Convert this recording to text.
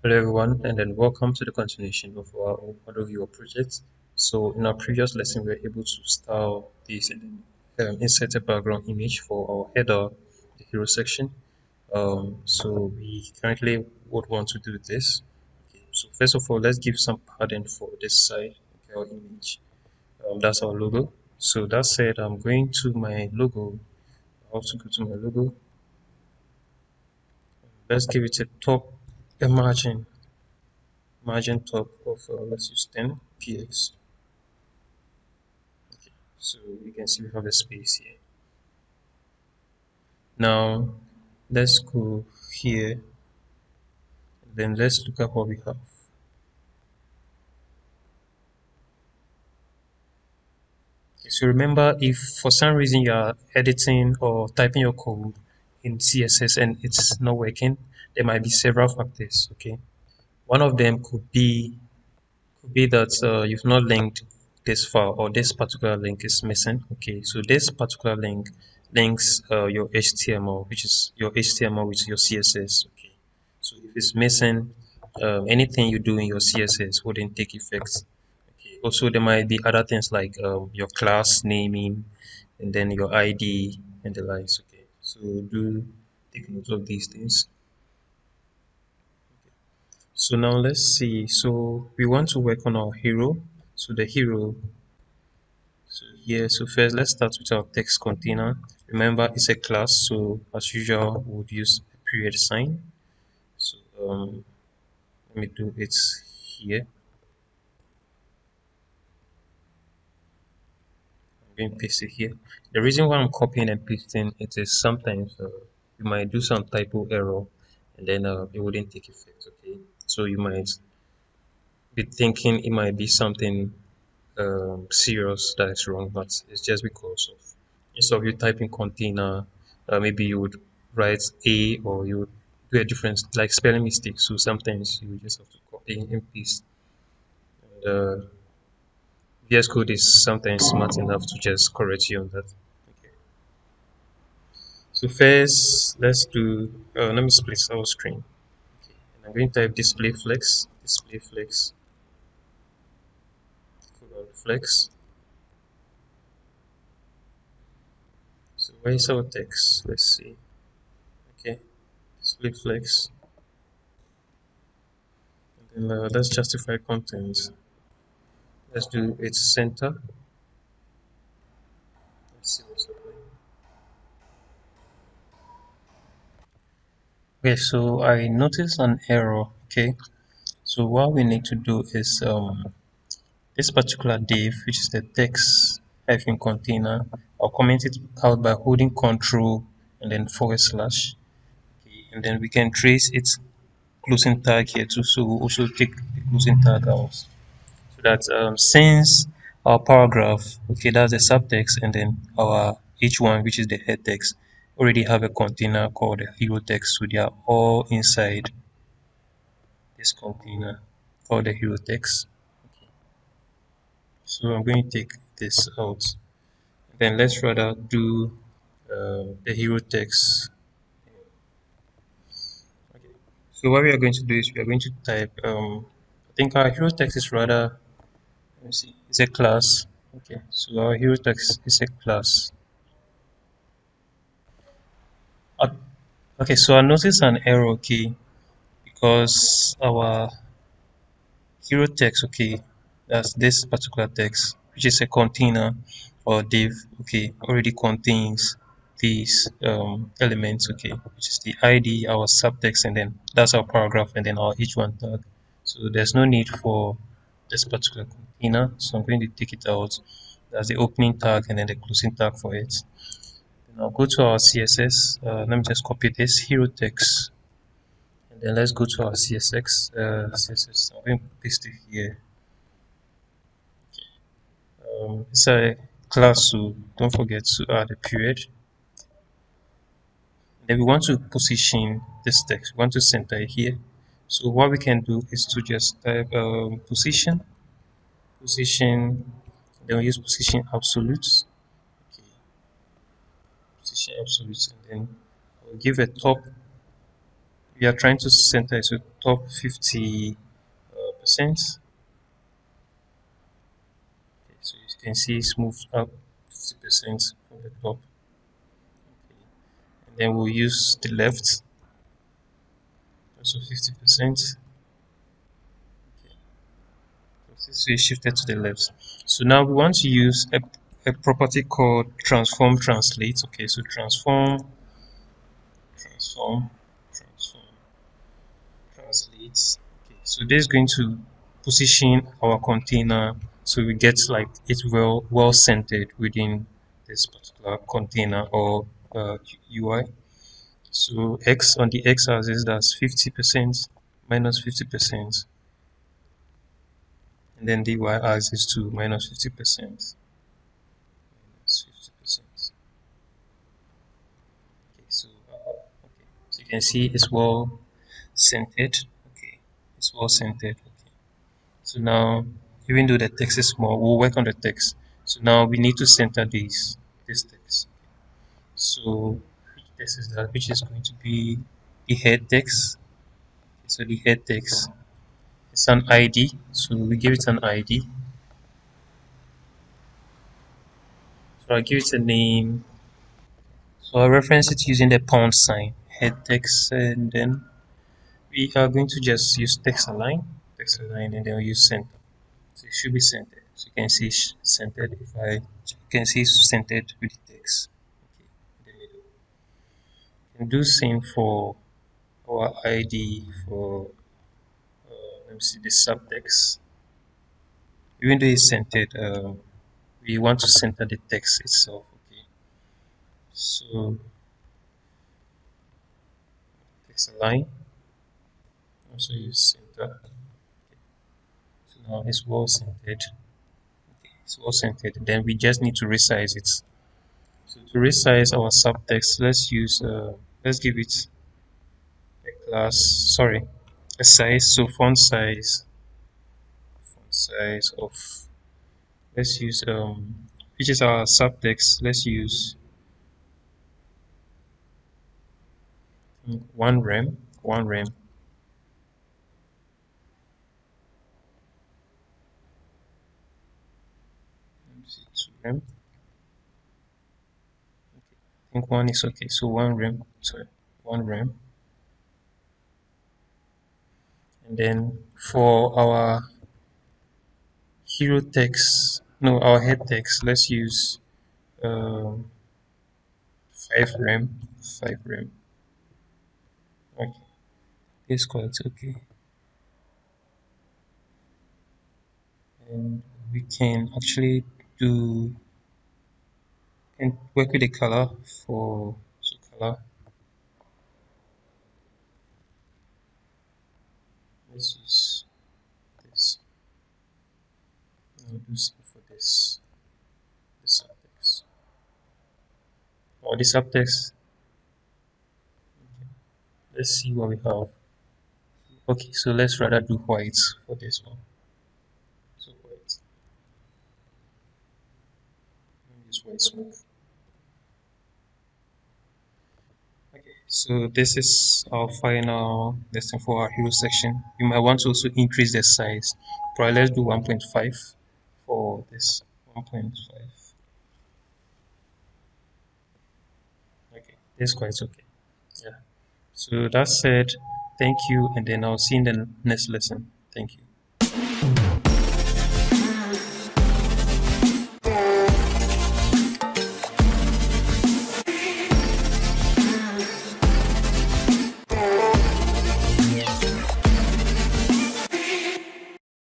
Hello everyone, and then welcome to the continuation of our Auto Viewer project. So in our previous lesson, we were able to style this and then insert a background image for our header, the hero section. So we currently would want to do this. Okay, so first of all, let's give some padding for this side, okay, our image. That's our logo. So that said, I'm going to my logo. I have to go to my logo. Let's give it a top, a margin top of let's use 10 px. Okay, so you can see we have a space here. Now let's go here, then let's look at what we have. Okay, so remember, if for some reason you are editing or typing your code in CSS and it's not working, there might be several factors. Okay, one of them could be that you've not linked this file or this particular link is missing. Okay, so this particular link links your HTML, which is your HTML with your CSS. Okay, so if it's missing, anything you do in your CSS wouldn't take effect. Okay, also there might be other things like your class naming and then your ID and the likes. Okay, so do take note of these things. So now let's see. So we want to work on our hero. So the hero. So here, so first let's start with our text container. Remember, it's a class, so as usual, we would use a period sign. So let me do it here. I'm going to paste it here. The reason why I'm copying and pasting it is sometimes you might do some typo error, and then it wouldn't take effect. Okay, so you might be thinking it might be something serious that is wrong, but it's just because of instead of you typing container, maybe you would write a or you would do a different like spelling mistake. So sometimes you just have to copy and paste. And VS Code is sometimes smart enough to just correct you on that. Okay. So first, let's do. Let me split our screen. Okay. And I'm going to type display flex, colon flex. So where is our text? Let's see. Okay, display flex. And let's justify content. Let's do its center. Let's see what's happening. Okay, so I noticed an error. Okay, so what we need to do is this particular div, which is the text hyphen container, I'll comment it out by holding control and then forward slash. Okay, and then we can trace its closing tag here too. So we'll also take the closing tag out. So that since our paragraph, okay, that's the subtext, and then our h1, which is the head text, already have a container called the hero text, so they are all inside this container called the hero text. So I'm going to take this out. Then let's rather do the hero text. Okay. So what we are going to do is we are going to type. I think our hero text is rather. Let me see. It's a class. Okay. So our hero text is a class. Uh, Okay, so I noticed an error key because our hero text, okay, that's this particular text, which is a container or div, okay, already contains these elements, okay, which is the ID, our subtext, and then that's our paragraph, and then our h1 tag. So there's no need for this particular container, so I'm going to take it out. That's the opening tag and then the closing tag for it. Then I'll go to our CSS. Let me just copy this hero text. And then let's go to our CSX. CSS. I'm going to paste it here. It's a class, so don't forget to add a period. Then we want to position this text. We want to center it here. So what we can do is to just type position. Then we use position absolutes. Okay, position absolutes, and then we'll give a top. we are trying to center it, so top 50 percent. Okay, so you can see it's moved up 50% from the top. Okay. And then we'll use the left, also 50%. Okay. So this is shifted to the left. So now we want to use a property called transform translate. Okay, so transform, transform, translate. Okay, so this is going to position our container so we get like it well centered within this particular container or UI. So x on the x-axis, that's 50% minus 50%, and then the y-axis to minus 50%, minus 50%. Okay, so you can see it's well centered. Okay, it's well centered. Okay, so now even though the text is small, we'll work on the text. So now we need to center this text. So which text is that? Which is going to be the head text. So the head text, it's an ID, so we give it an ID. So I give it a name. So I reference it using the pound sign, head text, and then we are going to just use text align, and then we use center. So it should be centered. So you can see it's centered. If I, you can see it's centered with the text. Okay, in the middle. You can do same for our ID for let me see the subtext. Even though it's centered, we want to center the text itself. Okay, so text align. Also use center. So now it's well centered. Okay, it's well centered. Then we just need to resize it. So to resize our subtext, let's give it a class. Sorry, a size. So font size of. Let's use which is our subtext. Let's use 1 rem, 1 rem. Let me see, 2 rem. I think one is okay. So 1 rem. Sorry, 1 rem. And then for our hero text, no, our head text, let's use um, 5 rem, 5 rem. Okay, this quite okay. And we can actually do and work with the color for so color. Let's use this. I'll do same for this subtext. Or the subtext. Let's see what we have. Okay, so let's rather do white for this one. So white. Use white smooth. Okay, so this is our final lesson for our hero section. You might want to also increase the size. Probably let's do 1.5 for this 1.5. Okay, this quite okay. Yeah. So that said, thank you, and then I'll see you in the next lesson. Thank you.